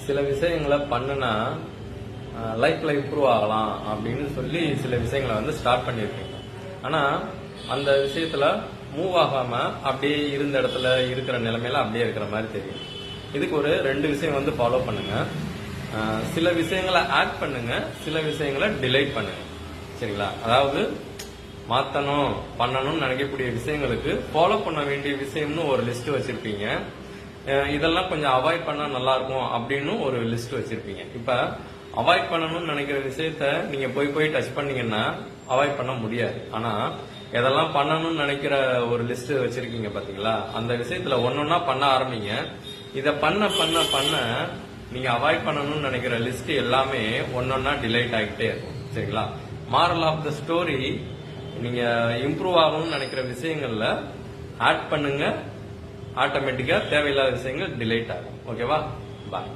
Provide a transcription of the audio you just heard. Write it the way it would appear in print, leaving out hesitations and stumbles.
சில விஷயங்களை பண்ணுனா லைஃப்ல இம்ப்ரூவ் ஆகலாம் அப்படின்னு சொல்லி சில விஷயங்களை வந்து ஸ்டார்ட் பண்ணியிருக்கீங்க. ஆனா அந்த விஷயத்துல மூவ் ஆகாம அப்படியே இருந்த இடத்துல இருக்கிற நிலைமையில அப்படியே இருக்கிற மாதிரி தெரியும். இதுக்கு ஒரு 2 விஷயம் வந்து ஃபாலோ பண்ணுங்க. சில விஷயங்களை ஆட் பண்ணுங்க, சில விஷயங்களை டிலைட் பண்ணுங்க. சரிங்களா? அதாவது பண்ணணும்னு நினைக்கக்கூடிய விஷயங்களுக்கு ஃபாலோ பண்ண வேண்டிய விஷயம்னு ஒரு லிஸ்ட் வச்சிருப்பீங்க. இதெல்லாம் கொஞ்சம் அவாய்ட் பண்ணா நல்லா இருக்கும் அப்படின்னு ஒரு லிஸ்ட் வச்சிருப்பீங்க. இப்ப அவாய்ட் பண்ணணும்னு நினைக்கிற விஷயத்த நீங்க போய் டச் பண்ணீங்கன்னா அவாய்ட் பண்ண முடியாது. ஆனா எதெல்லாம் பண்ணணும்னு நினைக்கிற ஒரு லிஸ்ட் வச்சிருக்கீங்க பாத்தீங்களா, அந்த விஷயத்துல ஒன்னொன்னா பண்ண ஆரம்பிங்க. இத பண்ண நீங்க அவாய்ட் பண்ணணும்னு நினைக்கிற லிஸ்ட் எல்லாமே ஒன்னொன்னா டிலைட் ஆகிட்டே இருக்கும். சரிங்களா? மாரல் ஆஃப் த ஸ்டோரி, நீங்க இம்ப்ரூவ் ஆகணும்னு நினைக்கிற விஷயங்கள்ல ஆட் பண்ணுங்க, ஆட்டோமேட்டிக்கா தேவையில்லாத விஷயங்கள் டிலைட் ஆகும். ஓகேவா? பாய்.